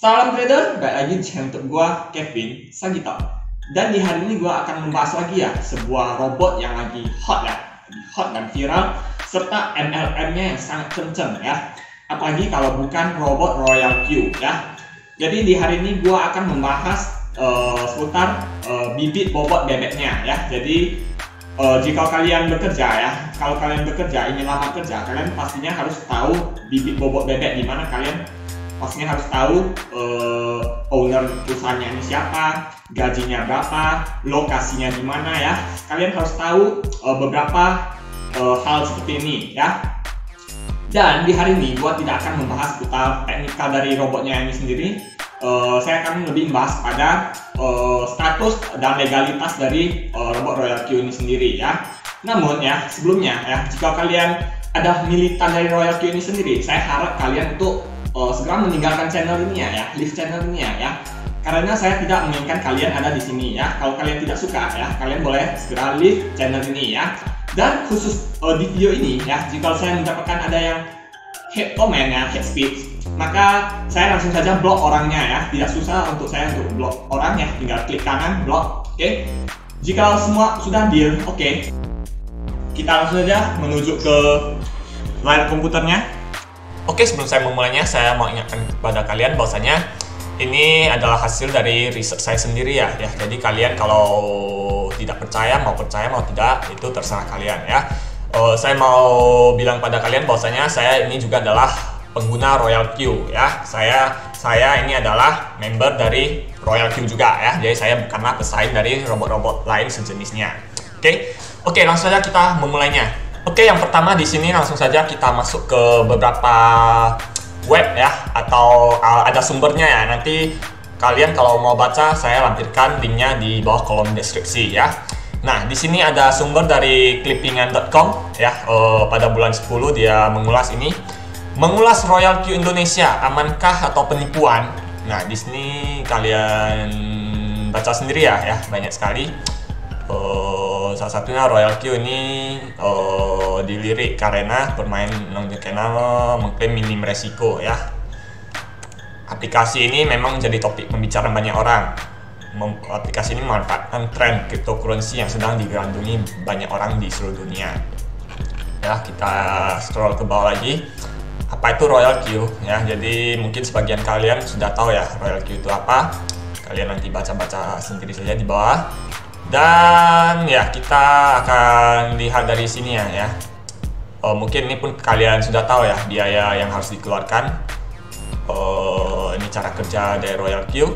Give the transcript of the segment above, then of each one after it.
Salam trader, balik lagi di channel YouTube gua, Kevin Sagito. Dan di hari ini gua akan membahas lagi ya sebuah robot yang lagi hot dan viral, serta MLM-nya yang sangat kenceng ya. Apalagi kalau bukan robot Royal Q ya. Jadi di hari ini gua akan membahas seputar bibit bobot bebeknya ya. Jadi jika kalian bekerja ya, kalau kalian bekerja ingin lamar kerja, kalian pastinya harus tahu bibit bobot bebek di mana kalian pastinya harus tahu owner perusahaannya ini siapa, gajinya berapa, lokasinya di mana ya. Kalian harus tahu beberapa hal seperti ini ya. Dan di hari ini gua tidak akan membahas seputar teknikal dari robotnya ini sendiri. Saya akan lebih membahas pada status dan legalitas dari robot Royal Q ini sendiri ya. Namun ya sebelumnya ya, jika kalian ada militan dari Royal Q ini sendiri, saya harap kalian untuk segera meninggalkan channel ini ya, leave channel ini ya. Karena saya tidak menginginkan kalian ada di sini ya. Kalau kalian tidak suka ya, kalian boleh segera leave channel ini ya. Dan khusus di video ini ya, jika saya mendapatkan ada yang hate comment ya, hate speech, maka saya langsung saja blok orangnya ya. Tidak susah untuk saya untuk blok orang ya, tinggal klik kanan blok. Oke. Jika semua sudah deal, oke. Kita langsung saja menuju ke layar komputernya. Oke, sebelum saya memulainya, saya mau ingatkan kepada kalian bahwasanya ini adalah hasil dari riset saya sendiri ya. Jadi kalian kalau tidak percaya mau tidak, itu terserah kalian ya. Saya mau bilang pada kalian bahwasanya saya ini juga adalah pengguna Royal Q ya. Saya ini adalah member dari Royal Q juga ya. Jadi saya bukanlah pesaing dari robot-robot lain sejenisnya. Oke, langsung saja kita memulainya. Oke, yang pertama di sini langsung saja kita masuk ke beberapa web ya, atau ada sumbernya ya. Nanti kalian kalau mau baca, saya lampirkan linknya di bawah kolom deskripsi ya. Nah, di sini ada sumber dari clippingan.com ya. Pada bulan 10 dia mengulas ini. Mengulas Royal Q Indonesia, amankah atau penipuan? Nah, di sini kalian baca sendiri ya, banyak sekali. Salah satunya Royal Q ini dilirik karena bermain non-channel, mengklaim minim resiko ya. Aplikasi ini memang menjadi topik pembicaraan banyak orang. Aplikasi ini memanfaatkan tren cryptocurrency yang sedang digandrungi banyak orang di seluruh dunia. Ya, kita scroll ke bawah lagi. Apa itu Royal Q ya? Jadi mungkin sebagian kalian sudah tahu ya Royal Q itu apa. Kalian nanti baca-baca sendiri saja di bawah. Dan ya, kita akan lihat dari sini ya. Mungkin ini pun kalian sudah tahu ya biaya yang harus dikeluarkan. Ini cara kerja dari Royal Q.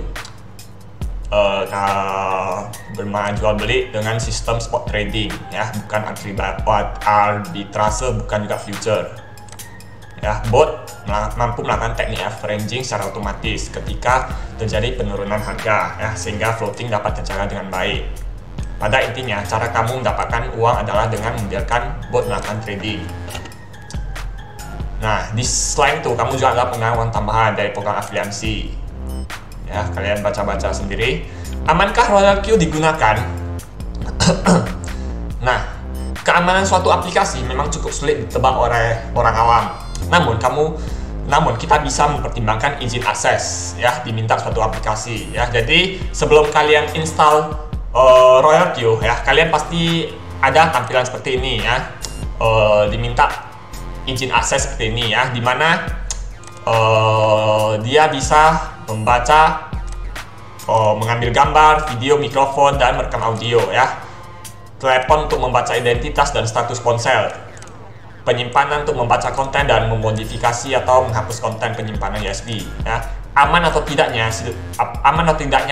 Bermain jual beli dengan sistem spot trading ya, bukan arbitrase, bukan juga future. Ya, bot mampu melakukan teknik averaging secara otomatis ketika terjadi penurunan harga ya, sehingga floating dapat terjaga dengan baik. Pada intinya, cara kamu mendapatkan uang adalah dengan membiarkan bot melakukan trading. Nah, di selain itu, kamu juga dapat menggunakan uang tambahan dari program afiliasi. Ya, kalian baca-baca sendiri. Amankah Royal Q digunakan? Nah, keamanan suatu aplikasi memang cukup sulit ditebak oleh orang awam. Namun kita bisa mempertimbangkan izin akses ya, diminta suatu aplikasi ya. Jadi sebelum kalian install Royal Q ya, kalian pasti ada tampilan seperti ini ya. Diminta izin akses seperti ini ya, dimana dia bisa membaca, mengambil gambar, video, mikrofon, dan merekam audio ya. Telepon untuk membaca identitas dan status ponsel. Penyimpanan untuk membaca konten dan memodifikasi atau menghapus konten penyimpanan USB ya. Aman atau tidaknya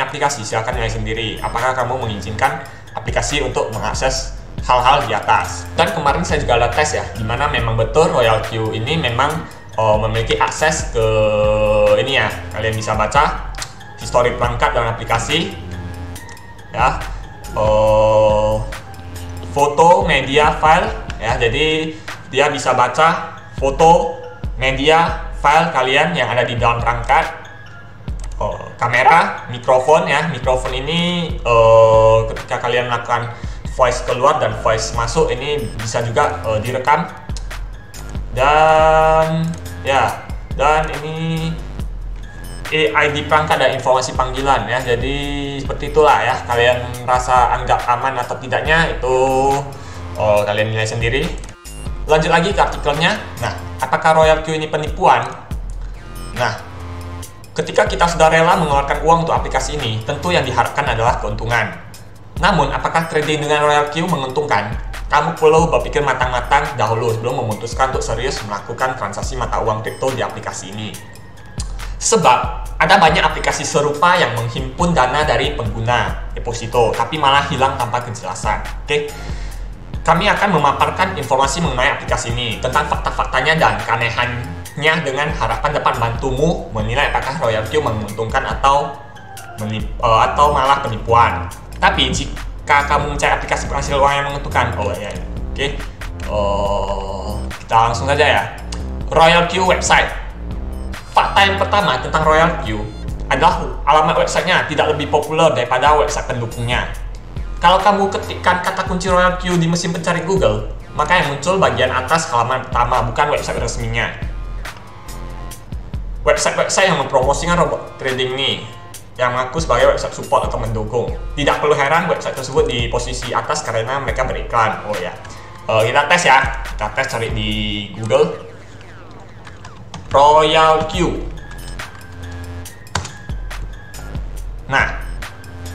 aplikasi silakan nilai sendiri. Apakah kamu mengizinkan aplikasi untuk mengakses hal-hal di atas? Dan kemarin saya juga ada tes ya, dimana memang betul Royal Q ini memang memiliki akses ke ini ya. Kalian bisa baca histori perangkat dalam aplikasi ya, foto, media, file ya. Jadi dia bisa baca foto, media, file kalian yang ada di dalam perangkat. Kamera, mikrofon ya. Mikrofon ini ketika kalian melakukan voice keluar dan voice masuk, ini bisa juga direkam. Dan ya, dan ini ID perangkat dan informasi panggilan ya. Jadi seperti itulah ya. Kalian rasa anggap aman atau tidaknya itu kalian nilai sendiri. Lanjut lagi ke artikelnya. Nah, apakah Royal Q ini penipuan? Nah, ketika kita sudah rela mengeluarkan uang untuk aplikasi ini, tentu yang diharapkan adalah keuntungan. Namun, apakah trading dengan Royal Q menguntungkan? Kamu perlu berpikir matang-matang dahulu sebelum memutuskan untuk serius melakukan transaksi mata uang kripto di aplikasi ini. Sebab, ada banyak aplikasi serupa yang menghimpun dana dari pengguna deposito, tapi malah hilang tanpa kejelasan. Oke? Kami akan memaparkan informasi mengenai aplikasi ini, tentang fakta-faktanya dan keanehannya dengan harapan dapat membantumu menilai apakah Royal Q menguntungkan atau malah penipuan. Tapi jika kamu mencari aplikasi penghasil uang yang menguntungkan, kita langsung saja ya. Royal Q website. Fakta yang pertama tentang Royal Q adalah alamat websitenya tidak lebih populer daripada website pendukungnya. Kalau kamu ketikkan kata kunci Royal Q di mesin pencari Google, maka yang muncul bagian atas halaman pertama, bukan website resminya. Website-website yang mempromosikan robot trading ini yang mengaku sebagai website support atau mendukung. Tidak perlu heran website tersebut di posisi atas karena mereka beriklan. Kita tes ya. Kita tes cari di Google Royal Q. Nah,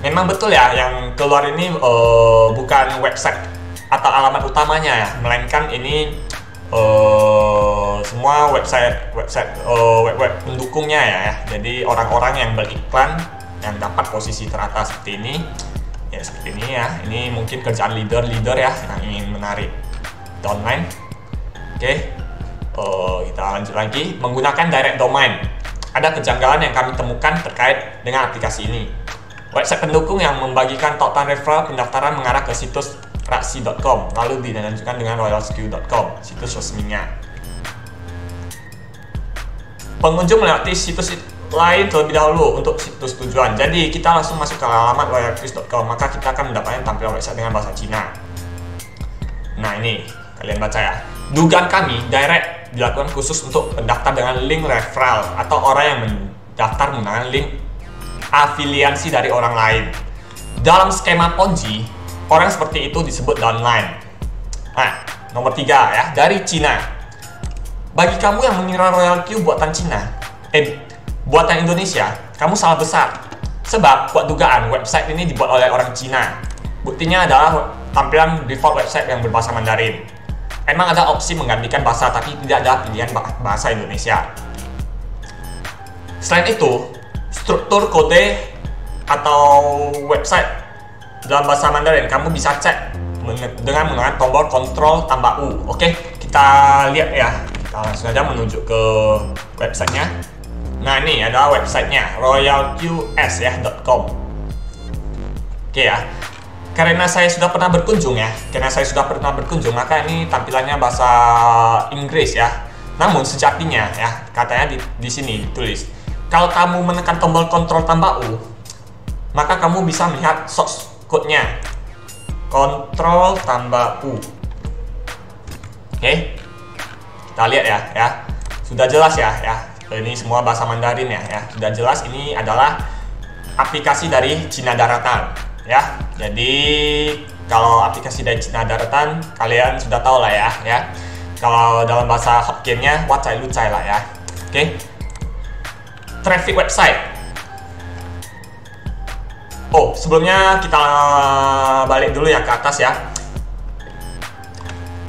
memang betul ya yang keluar ini bukan website atau alamat utamanya ya, melainkan ini semua website pendukungnya ya. Jadi orang-orang yang beriklan yang dapat posisi teratas seperti ini ya. Ini mungkin kerjaan leader ya yang ingin menarik downline. Kita lanjut lagi. Menggunakan direct domain, ada kejanggalan yang kami temukan terkait dengan aplikasi ini. Website pendukung yang membagikan tautan referral pendaftaran mengarah ke situs raksi.com, lalu dilanjutkan dengan royalq.com, situs resminya. Pengunjung melewati situs lain terlebih dahulu untuk situs tujuan. Jadi kita langsung masuk ke alamat royalq.com, maka kita akan mendapatkan tampilan website dengan bahasa Cina. Nah, ini kalian baca ya. Dugaan kami direct dilakukan khusus untuk pendaftar dengan link referral atau orang yang mendaftar menggunakan link afiliasi dari orang lain. Dalam skema Ponzi, orang seperti itu disebut downline. Nah, nomor 3 ya, dari Cina. Bagi kamu yang mengira Royal Q buatan Cina, buatan Indonesia, kamu salah besar. Sebab, buat dugaan, website ini dibuat oleh orang Cina. Buktinya adalah tampilan default website yang berbahasa Mandarin. Emang ada opsi menggantikan bahasa, tapi tidak ada pilihan bahasa Indonesia. Selain itu, struktur kode atau website dalam bahasa Mandarin kamu bisa cek dengan menggunakan tombol Ctrl tambah U. Kita lihat ya. Kita langsung saja menuju ke websitenya. Nah, ini ada websitenya royalqs.com. Ya. Karena saya sudah pernah berkunjung, maka ini tampilannya bahasa Inggris ya. Namun sejatinya ya, katanya di sini ditulis, kalau kamu menekan tombol Ctrl tambah U, maka kamu bisa melihat source code-nya. Ctrl tambah U. Kita lihat ya. Sudah jelas ya. Ini semua bahasa Mandarin ya. Sudah jelas ini adalah aplikasi dari Cina daratan ya. Jadi kalau aplikasi dari Cina daratan kalian sudah tahu lah ya. Kalau dalam bahasa Hokkien-nya wacai lucai lah ya. Traffic website. Sebelumnya kita balik dulu ya ke atas ya.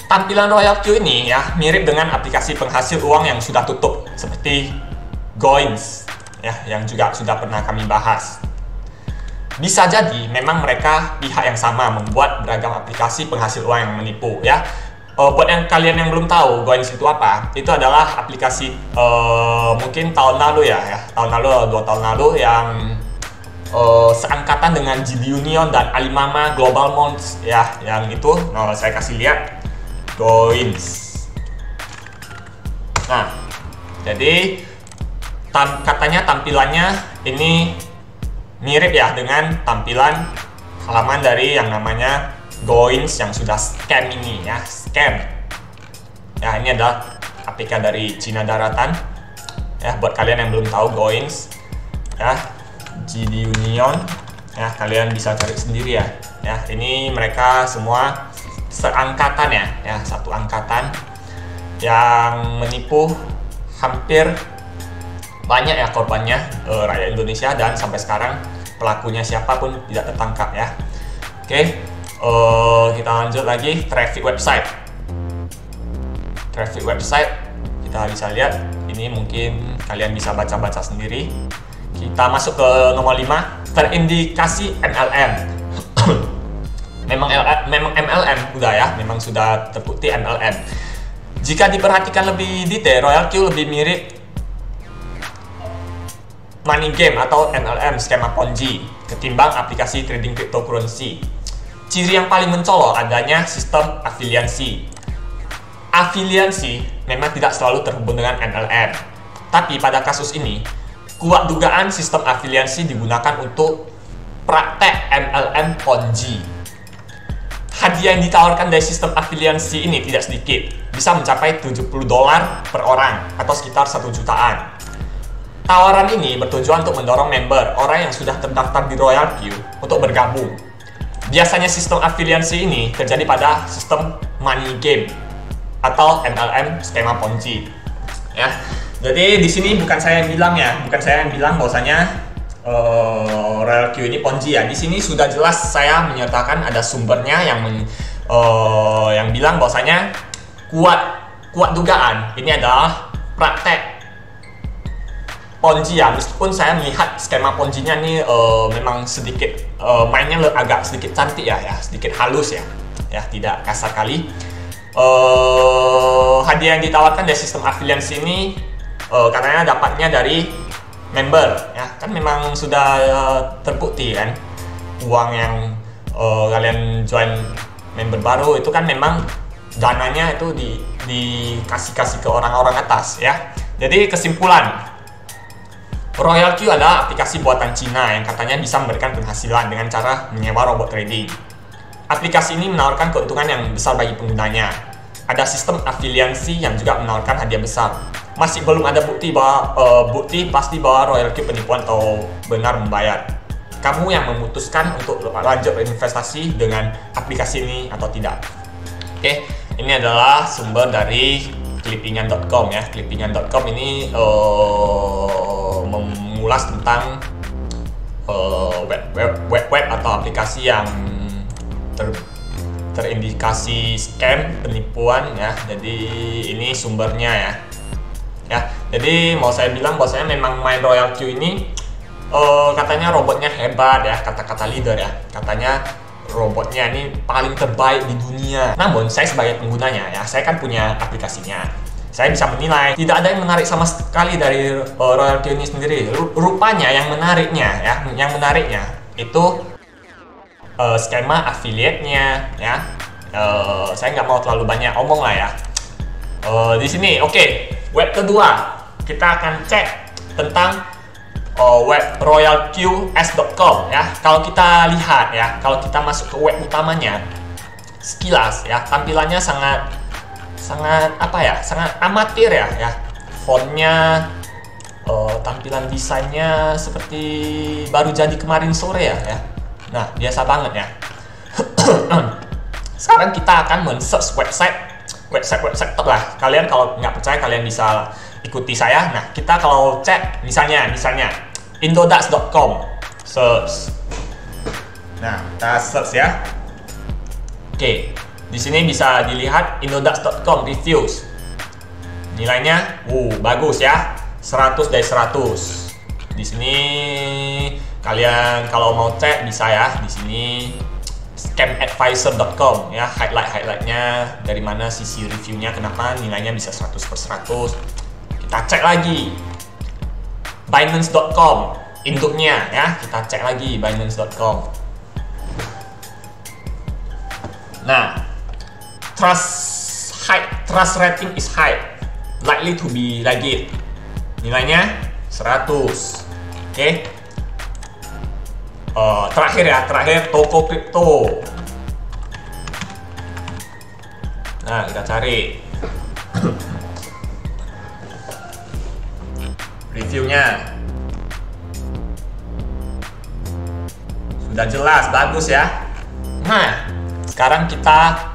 Tampilan Royal Q ini ya mirip dengan aplikasi penghasil uang yang sudah tutup seperti Goins ya, yang juga sudah pernah kami bahas. Bisa jadi memang mereka pihak yang sama membuat beragam aplikasi penghasil uang yang menipu ya. Buat yang kalian yang belum tahu Goins itu apa, itu adalah aplikasi mungkin tahun lalu ya 2 tahun lalu yang seangkatan dengan JD Union dan Alimama Global Bonds ya, yang itu saya kasih lihat Goins. Nah, jadi katanya tampilannya ini mirip ya dengan tampilan halaman dari yang namanya Goins yang sudah scam ini ya, scam. Ya, ini adalah aplikasi dari Cina daratan. Ya, buat kalian yang belum tahu Goins. ya, GD Union, ya kalian bisa cari sendiri ya. Ya, ini mereka semua seangkatan ya, satu angkatan yang menipu hampir banyak ya korbannya, rakyat Indonesia, dan sampai sekarang pelakunya siapapun tidak tertangkap ya. Oke, kita lanjut lagi. Traffic website kita bisa lihat ini, mungkin kalian bisa baca-baca sendiri. Kita masuk ke nomor 5, terindikasi MLM. memang MLM udah ya, memang sudah terbukti MLM. Jika diperhatikan lebih detail, Royal Q lebih mirip money game atau MLM, skema Ponzi, ketimbang aplikasi trading cryptocurrency. Ciri yang paling mencolok adanya sistem afiliasi. Afiliasi memang tidak selalu terhubung dengan MLM, tapi pada kasus ini kuat dugaan sistem afiliasi digunakan untuk praktek MLM Ponzi. Hadiah yang ditawarkan dari sistem afiliasi ini tidak sedikit, bisa mencapai $70 per orang atau sekitar 1 jutaan. Tawaran ini bertujuan untuk mendorong member, orang yang sudah terdaftar di Royal Q, untuk bergabung. Biasanya sistem afiliasi ini terjadi pada sistem money game atau MLM, skema Ponzi. Ya, jadi di sini bukan saya yang bilang bahwasanya Royal Q ini Ponzi ya. Di sini sudah jelas saya menyertakan ada sumbernya yang bilang bahwasanya kuat dugaan ini adalah praktek Ponzi ya. Meskipun saya melihat skema Ponzi-nya ini memang sedikit mainnya agak sedikit cantik ya, sedikit halus ya, tidak kasar kali. Hadiah yang ditawarkan dari sistem afiliasi ini katanya dapatnya dari member ya, kan memang sudah terbukti kan, uang yang kalian join member baru itu kan memang dananya itu dikasih ke orang-orang atas ya. Jadi kesimpulan, Royal Q adalah aplikasi buatan Cina yang katanya bisa memberikan penghasilan dengan cara menyewa robot trading. Aplikasi ini menawarkan keuntungan yang besar bagi penggunanya. Ada sistem afiliasi yang juga menawarkan hadiah besar. Masih belum ada bukti pasti bahwa Royal Q penipuan atau benar membayar. Kamu yang memutuskan untuk lanjut berinvestasi dengan aplikasi ini atau tidak. Oke, ini adalah sumber dari clippingan.com ya. Clippingan.com ini mengulas tentang web atau aplikasi yang terindikasi scam, penipuan ya. Jadi ini sumbernya ya. Jadi mau saya bilang bahwasanya memang main Royal Q ini katanya robotnya hebat ya, kata-kata leader ya. Katanya robotnya ini paling terbaik di dunia. Namun saya sebagai penggunanya ya, saya kan punya aplikasinya. Saya bisa menilai tidak ada yang menarik sama sekali dari Royal Q ini sendiri. Rupanya yang menariknya itu skema affiliate-nya ya. Saya nggak mau terlalu banyak omong lah ya. Di sini oke. Web kedua, kita akan cek tentang web royalqs.com ya. Kalau kita lihat ya, kalau kita masuk ke web utamanya sekilas ya, tampilannya sangat amatir ya. Fontnya, tampilan desainnya seperti baru jadi kemarin sore ya. Nah, biasa banget ya. Sekarang kita akan men-search website lah. Kalian kalau nggak percaya, kalian bisa ikuti saya. Nah, kita kalau cek misalnya indodax.com, search. Nah, kita search ya. Oke, di sini bisa dilihat indodax.com reviews. Nilainya bagus ya, 100 dari 100. Di sini kalian kalau mau cek bisa ya, di sini scamadvisor.com ya, highlightnya dari mana sisi reviewnya, kenapa nilainya bisa 100/100. Kita cek lagi binance.com, induknya ya, kita cek lagi binance.com. Nah, trust rating is high, likely to be legit, nilainya 100. Oke. Terakhir toko kripto. Nah, kita cari reviewnya. Udah jelas, bagus ya. Nah, sekarang kita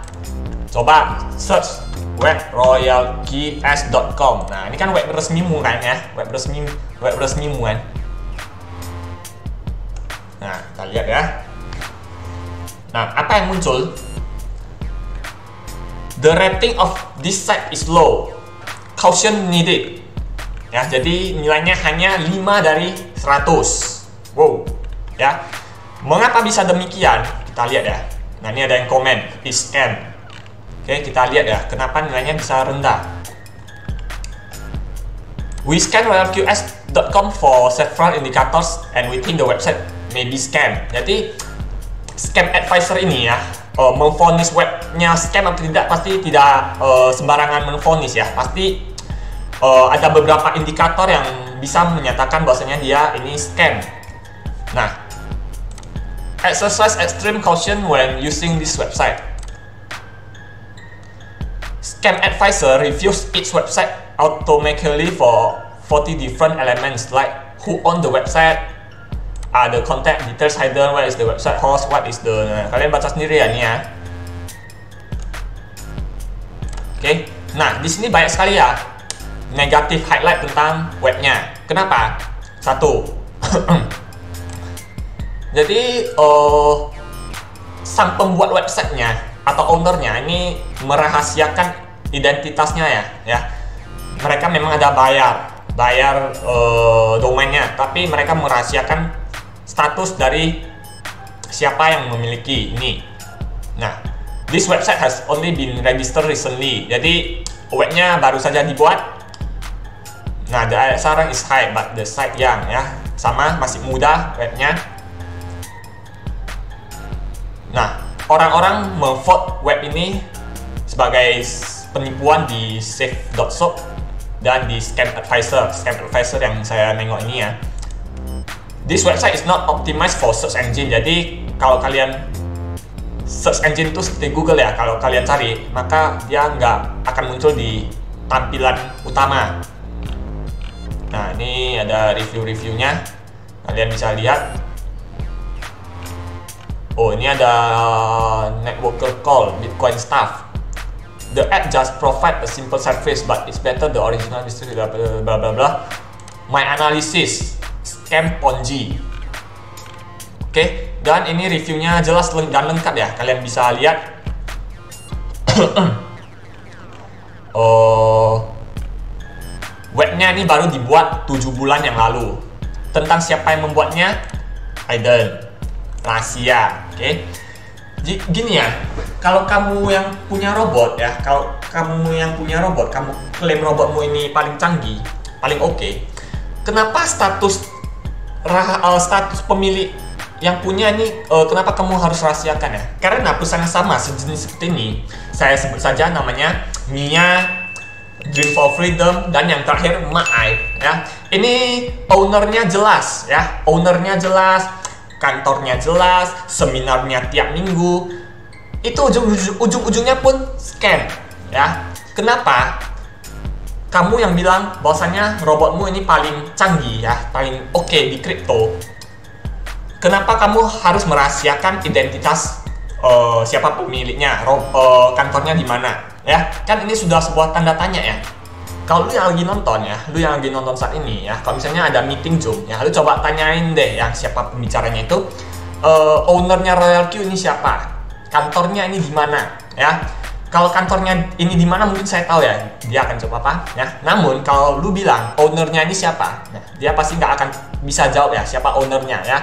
coba search webroyalqs.com. Nah, ini kan web resmimu kan ya, web resmimu kan. Nah, kita lihat ya. Nah, apa yang muncul? The rating of this site is low. Caution needed. Ya, jadi nilainya hanya 5 dari 100. Wow, ya. Mengapa bisa demikian? Kita lihat ya. Nah, ini ada yang komen, is scam. Oke, kita lihat ya, kenapa nilainya bisa rendah. We scan royalqs.com for several indicators and we think the website may be scam. Jadi, scam advisor ini ya, memvonis webnya scam atau tidak, pasti tidak sembarangan memvonis ya. Pasti ada beberapa indikator yang bisa menyatakan bahwasanya dia ini scam. Nah, exercise extreme caution when using this website. Scam advisor reviews each website automatically for 40 different elements like who own the website, the contact details hidden, where is the website host, what is the... Nah, kalian baca sendiri ya nih ya. Oke, nah di sini banyak sekali ya negatif highlight tentang webnya. Kenapa? Satu, jadi sang pembuat websitenya atau ownernya ini merahasiakan identitasnya ya. Mereka memang ada bayar domainnya, tapi mereka merahasiakan status dari siapa yang memiliki ini. Nah, this website has only been registered recently. Jadi webnya baru saja dibuat. Nah, the sekarang is high but the site young ya. Sama, masih muda webnya. Nah, orang-orang memvote web ini sebagai penipuan di safe.shop dan di scam advisor yang saya nengok ini ya. This website is not optimized for search engine. Jadi kalau kalian search engine itu seperti Google ya, kalau kalian cari maka dia nggak akan muncul di tampilan utama. Nah, ini ada review-reviewnya, kalian bisa lihat. Oh, ini ada networker call Bitcoin stuff. The app just provide a simple service, but it's better the original blah blah blah blah. My analysis, scam Ponzi. Oke, dan ini reviewnya jelas dan lengkap ya. Kalian bisa lihat. Webnya ini baru dibuat 7 bulan yang lalu. Tentang siapa yang membuatnya, hidden, rahasia. Oke. Gini ya, kalau kamu yang punya robot ya, kamu klaim robotmu ini paling canggih, paling oke, kenapa status pemilik yang punya ini kenapa kamu harus rahasiakan ya? Karena perusahaan yang sama sejenis seperti ini, saya sebut saja namanya Mia, Dream for Freedom, dan yang terakhir Maai ya. Ini ownernya jelas ya, kantornya jelas, seminarnya tiap minggu. Itu ujung-ujungnya pun scam ya. Kenapa? Kamu yang bilang bahwasanya robotmu ini paling canggih ya, paling oke di kripto. Kenapa kamu harus merahasiakan identitas siapa pemiliknya, kantornya di mana ya? Kan ini sudah sebuah tanda tanya ya. Kalau lu yang lagi nonton saat ini ya, kalau misalnya ada meeting Zoom ya, lu coba tanyain deh yang siapa pembicaranya itu, ownernya RoyalQ ini siapa, kantornya ini di mana ya. Kalau kantornya ini di mana mungkin saya tahu ya, dia akan coba apa ya. Namun kalau lu bilang ownernya ini siapa, nah, dia pasti nggak akan bisa jawab ya siapa ownernya ya.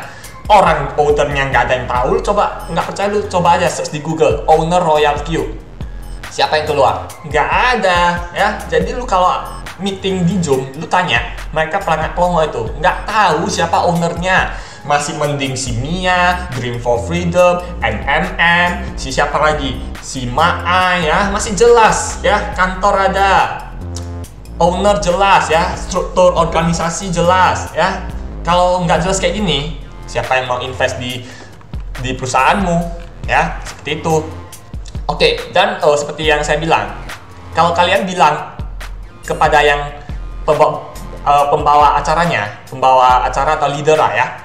Orang ownernya nggak ada yang tahu, lu coba nggak percaya lu coba aja search di Google owner RoyalQ. Siapa yang keluar? Nggak ada ya. Jadi lu kalau meeting di Zoom, lu tanya, mereka pelongo itu nggak tahu siapa ownernya. Masih mending si Mia, Dream for Freedom, NMM, si siapa lagi? Si Maa ya, masih jelas ya, kantor ada, owner jelas ya, struktur organisasi jelas ya. Kalau nggak jelas kayak gini, siapa yang mau invest di perusahaanmu ya? Seperti itu. Oke, dan seperti yang saya bilang, kalau kalian bilang kepada yang pembawa acara atau leader lah ya,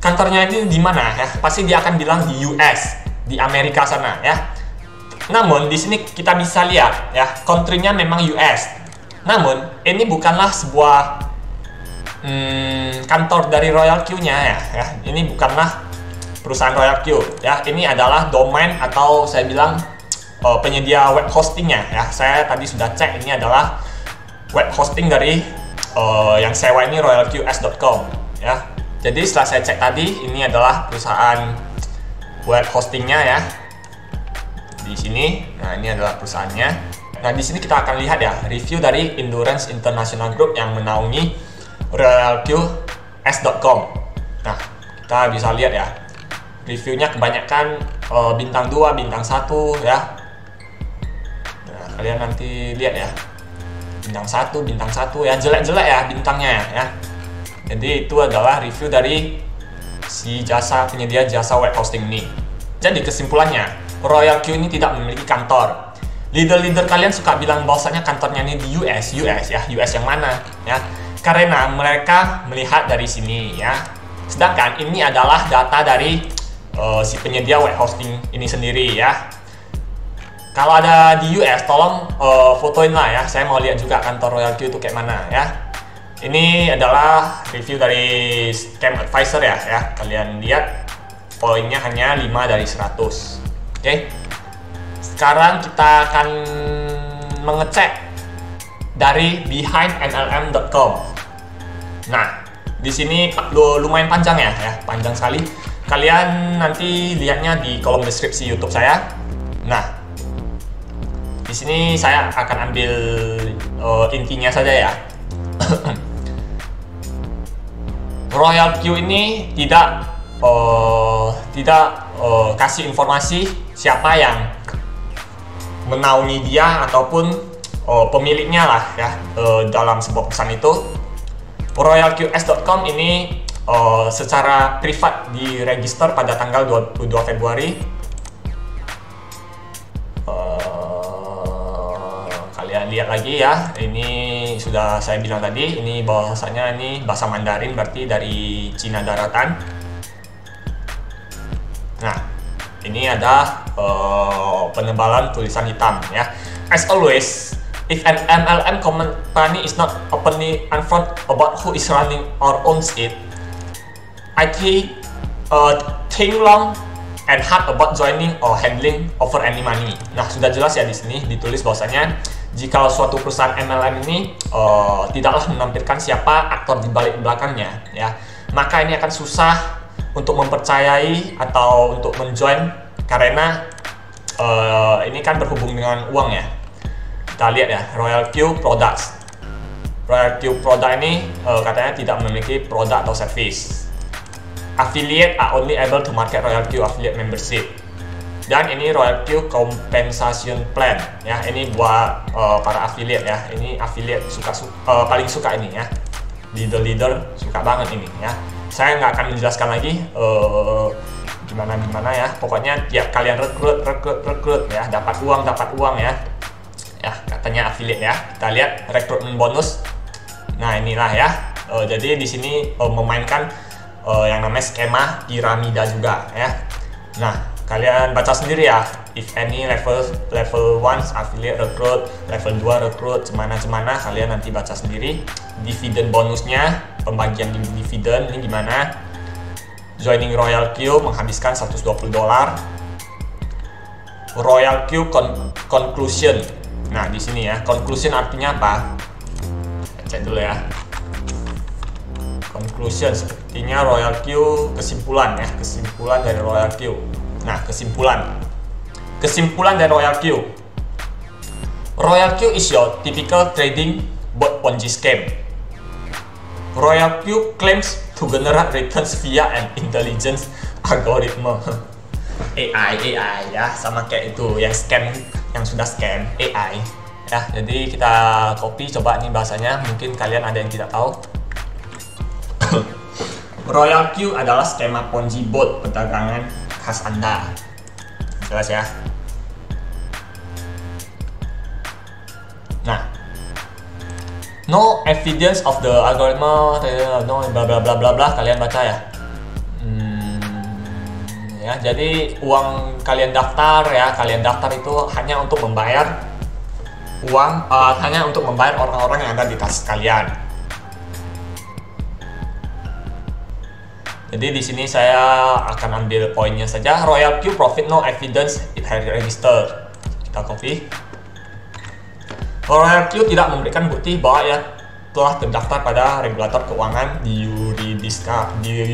kantornya ini di mana ya? Pasti dia akan bilang di US, di Amerika sana ya. Namun di sini kita bisa lihat ya, country-nya memang US. Namun ini bukanlah sebuah kantor dari Royal Q-nya ya. Ini bukanlah perusahaan Royal Q ya. Ini adalah domain atau saya bilang penyedia web hostingnya ya. Saya tadi sudah cek, ini adalah web hosting dari yang sewa ini royalqs.com ya. Jadi setelah saya cek tadi, ini adalah perusahaan web hostingnya ya. Di sini, nah ini adalah perusahaannya. Nah di sini kita akan lihat ya review dari Endurance International Group yang menaungi royalqs.com. Nah kita bisa lihat ya reviewnya kebanyakan bintang 2, bintang 1 ya. Nah kalian nanti lihat ya bintang 1 ya, jelek-jelek ya bintangnya ya. Jadi itu adalah review dari si penyedia jasa web hosting ini. Jadi kesimpulannya, Royal Q ini tidak memiliki kantor. Leader-leader kalian suka bilang bahwasanya kantornya ini di US ya, US yang mana ya? Karena mereka melihat dari sini ya. Sedangkan ini adalah data dari si penyedia web hosting ini sendiri ya. Kalau ada di US, tolong fotoin lah ya. Saya mau lihat juga kantor Royal Q itu kayak mana ya. Ini adalah review dari Scam Advisor ya. Kalian lihat poinnya hanya 5 dari 100. Oke. Sekarang kita akan mengecek dari behindmlm.com. Nah, di sini lumayan panjang ya, panjang sekali. Kalian nanti lihatnya di kolom deskripsi YouTube saya. Nah, di sini saya akan ambil intinya saja ya. Royal Q ini tidak kasih informasi siapa yang menaungi dia ataupun pemiliknya lah ya dalam sebuah pesan itu. royalqs.com ini secara privat diregister pada tanggal 22 Februari. Kalian lihat lagi ya, ini sudah saya bilang tadi, ini bahasanya ini bahasa Mandarin, berarti dari Cina daratan. Nah, ini ada penebalan tulisan hitam ya. As always, if an MLM company is not openly upfront about who is running or owns it, I think long and hard about joining or handling over any money. Nah, sudah jelas ya di sini ditulis bahwasanya jika suatu perusahaan MLM ini tidaklah menampilkan siapa aktor di balik belakangnya ya, maka ini akan susah untuk mempercayai atau untuk menjoin karena ini kan berhubung dengan uang ya. Kita lihat ya, Royal Q Products. Royal Q Product ini katanya tidak memiliki produk atau service. Affiliate are only able to market Royal Q affiliate membership. Dan ini Royal Q Compensation Plan ya, ini buat para affiliate ya. Ini affiliate paling suka ini ya. Leader suka banget ini ya. Saya nggak akan menjelaskan lagi gimana ya. Pokoknya tiap kalian rekrut ya, dapat uang ya. Ya katanya affiliate ya. Kita lihat rekrutmen bonus. Nah inilah ya. Jadi di sini memainkan yang namanya skema piramida juga ya. Nah kalian baca sendiri ya. If any level 1 affiliate recruit, level 2 recruit, cemana kalian nanti baca sendiri. Dividen bonusnya, pembagian dividen ini gimana. Joining Royal Q menghabiskan $120. Royal Q conclusion. Nah di sini ya, conclusion artinya apa? Cek dulu ya. Conclusion sepertinya Royal Q kesimpulan ya, kesimpulan dari Royal Q. Nah, kesimpulan dari Royal Q. Royal Q is your typical trading bot Ponzi scam. Royal Q claims to generate returns via an intelligence algorithm. AI ya, sama kayak itu yang scam, yang sudah scam AI ya. Jadi kita copy coba nih bahasanya, mungkin kalian ada yang tidak tahu. Royal Q adalah skema Ponzi bot perdagangan khas Anda. Jelas ya. Nah, no evidence of the algorithm, no bla bla bla bla bla. Kalian baca ya. Ya, jadi uang kalian daftar ya, kalian daftar itu hanya untuk membayar uang, hanya untuk membayar orang-orang yang ada di tas kalian. Jadi di sini saya akan ambil poinnya saja. Royal Q profit no evidence it has registered. Kita copy. Royal Q tidak memberikan bukti bahwa ia telah terdaftar pada regulator keuangan di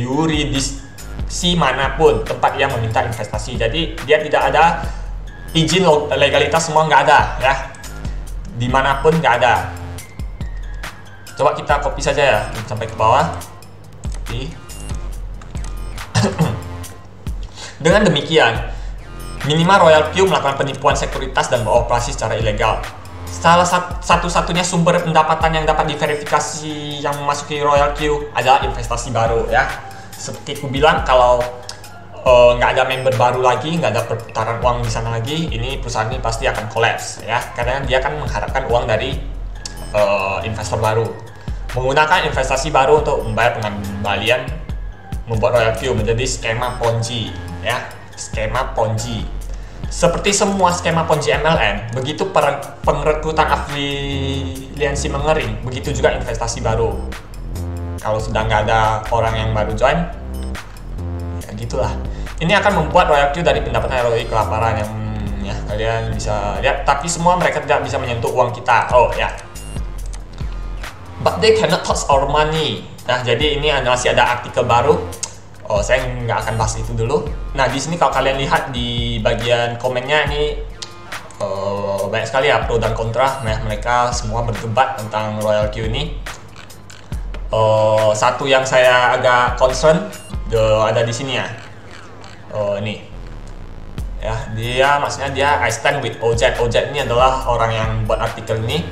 yurisdiksi manapun tempat ia meminta investasi. Jadi dia tidak ada izin legalitas, semua nggak ada ya. Dimanapun nggak ada. Coba kita copy saja ya sampai ke bawah. Copy. Dengan demikian, minimal Royal Q melakukan penipuan sekuritas dan beroperasi secara ilegal. Salah satu-satunya sumber pendapatan yang dapat diverifikasi yang memasuki Royal Q adalah investasi baru ya. Seperti aku bilang, kalau nggak ada member baru lagi, nggak ada perputaran uang di sana lagi, ini perusahaan ini pasti akan collapse ya, karena dia akan mengharapkan uang dari investor baru. Menggunakan investasi baru untuk membayar pengembalian membuat Royal Q menjadi skema Ponzi ya, skema Ponzi. Seperti semua skema Ponzi MLM, begitu pengrekrutan afiliasi mengering, begitu juga investasi baru. Kalau sudah nggak ada orang yang baru join, ya gitulah. Ini akan membuat Royal Q dari pendapatan ROI kelaparan yang ya kalian bisa lihat. Tapi semua mereka tidak bisa menyentuh uang kita. Oh ya. But they cannot touch our money. Nah, jadi ini masih ada artikel baru. Oh, saya nggak akan bahas itu dulu. Nah, di sini kalau kalian lihat di bagian komennya ini banyak sekali ya pro dan kontra. Nah, mereka semua berdebat tentang Royal Q ini. Satu yang saya agak concern ada di sini ya. Ini. Ya, dia maksudnya dia I stand with OZ. OZ ini adalah orang yang buat artikel ini.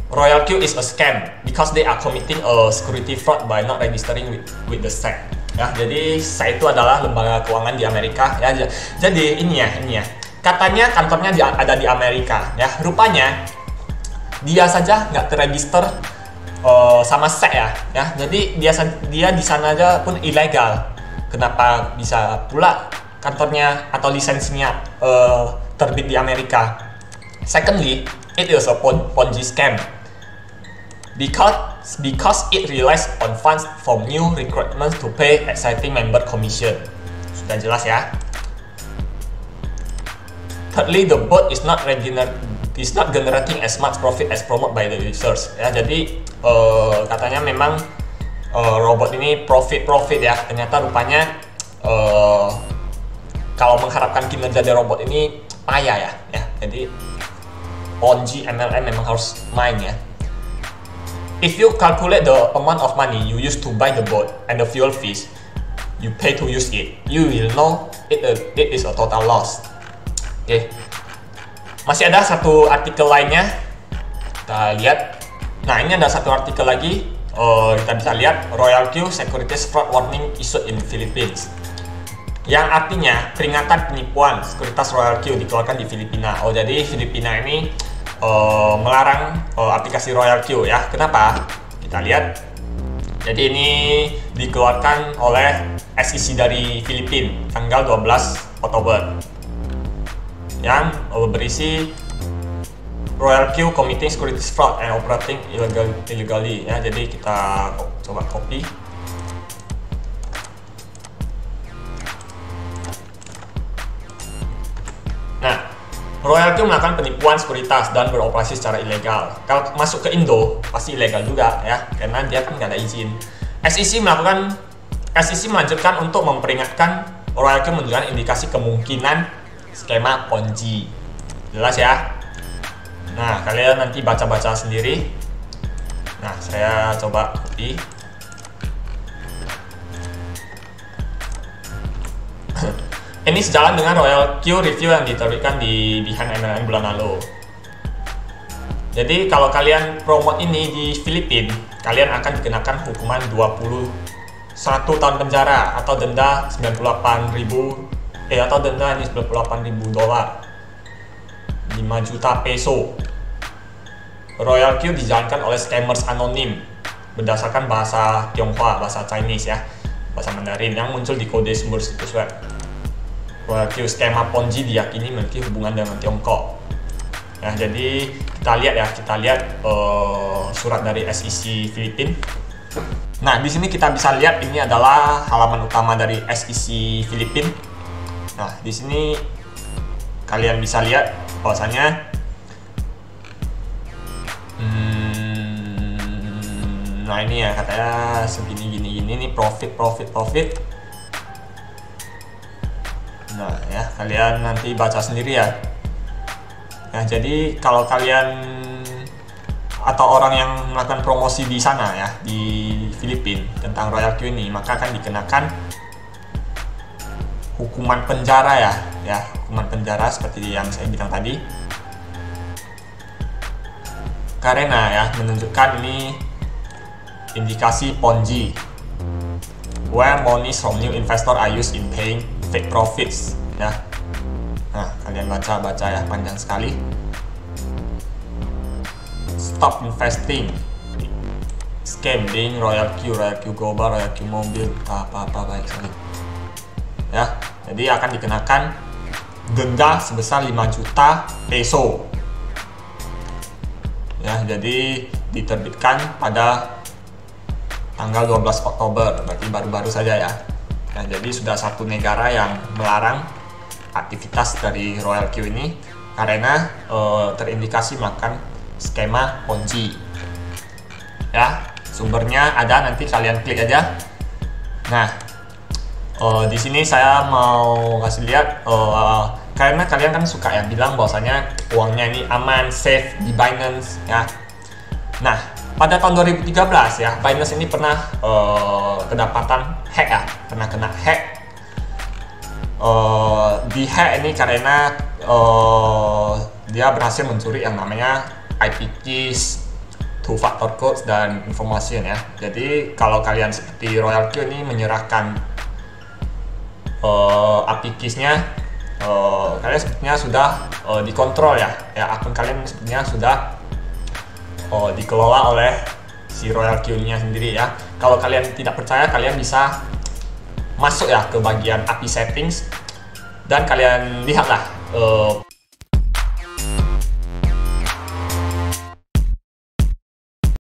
Royal Q is a scam because they are committing a security fraud by not registering with the SEC. Ya, jadi SEC itu adalah lembaga keuangan di Amerika. Ya, jadi ini ya. Katanya kantornya ada di Amerika. Ya, rupanya dia saja nggak terregister sama SEC ya. Ya, jadi dia di sana aja pun ilegal. Kenapa bisa pula kantornya atau lisensinya terbit di Amerika? Secondly, it is a Ponzi scam. Because it relies on funds from new recruitments to pay exciting member commission. Sudah jelas ya. Thirdly, the bot is not generating as much profit as promoted by the users. Ya, jadi katanya memang robot ini profit ya. Ternyata rupanya kalau mengharapkan kinerja dari robot ini payah ya. Jadi Ponzi MLM memang harus main ya. If you calculate the amount of money you use to buy the bot and the fuel fees you pay to use it, you will know it is a total loss. Oke. Masih ada satu artikel lainnya. Kita lihat. Nah, ini ada satu artikel lagi. Kita bisa lihat Royal Q Securities Fraud Warning issued in Philippines. Yang artinya peringatan penipuan sekuritas Royal Q dikeluarkan di Filipina. Oh, jadi Filipina ini melarang aplikasi Royal Q ya. Kenapa? Kita lihat. Jadi ini dikeluarkan oleh SEC dari Filipina tanggal 12 Oktober yang berisi Royal Q committing securities fraud and operating illegally ya. Jadi kita coba copy. Nah, Royal Q melakukan penipuan sekuritas dan beroperasi secara ilegal. Kalau masuk ke Indo, pasti ilegal juga ya, karena dia kan nggak ada izin. SEC melanjutkan untuk memperingatkan Royal Q menunjukkan indikasi kemungkinan skema Ponzi. Jelas ya? Nah, kalian nanti baca-baca sendiri. Nah, saya coba copy. Ini sejalan dengan Royal Q review yang diterbitkan di Behind MLM bulan lalu. Jadi kalau kalian promote ini di Filipina, kalian akan dikenakan hukuman 21 tahun penjara atau denda 98.000 atau denda ini $98.000, 5 juta peso. Royal Q dijalankan oleh scammers anonim berdasarkan bahasa Tionghoa, bahasa Chinese ya, bahasa Mandarin yang muncul di kode sumber situs web. Royal Q skema Ponzi diyakini memiliki hubungan dengan Tiongkok. Ya, jadi kita lihat surat dari SEC Filipina. Nah, di sini kita bisa lihat ini adalah halaman utama dari SEC Filipina. Nah, di sini kalian bisa lihat bahwasanya nah ini ya katanya segini gini nih profit. Nah ya, kalian nanti baca sendiri ya. Nah, jadi kalau kalian atau orang yang melakukan promosi di sana ya, di Filipina tentang Royal Q ini, maka akan dikenakan hukuman penjara ya, hukuman penjara seperti yang saya bilang tadi. Karena ya menunjukkan ini indikasi Ponzi, where money from new investor are used in paying fake profits ya. Nah, kalian baca ya, panjang sekali. Stop investing, scam being Royal Q Global, Royal Q Mobil, apa baik sekali ya. Jadi akan dikenakan denda sebesar 5 juta peso ya. Jadi diterbitkan pada tanggal 12 Oktober, berarti baru-baru saja ya. Nah, jadi sudah satu negara yang melarang aktivitas dari Royal Q ini karena terindikasi melakukan skema Ponzi. Ya, sumbernya ada, nanti kalian klik aja. Nah, di sini saya mau kasih lihat karena kalian kan suka ya bilang bahwasanya uangnya ini aman, safe di Binance ya. Nah, pada tahun 2013 ya, Binance ini pernah kedapatan hack ya, pernah kena hack. Di hack ini karena dia berhasil mencuri yang namanya IP keys, two factor codes, dan information ya. Jadi kalau kalian seperti Royal Q ini menyerahkan IP keys-nya, kalian sepertinya sudah dikontrol ya, akun kalian sepertinya sudah dikelola oleh si Royal Q-nya sendiri ya. Kalau kalian tidak percaya, kalian bisa masuk ya ke bagian API settings dan kalian lihatlah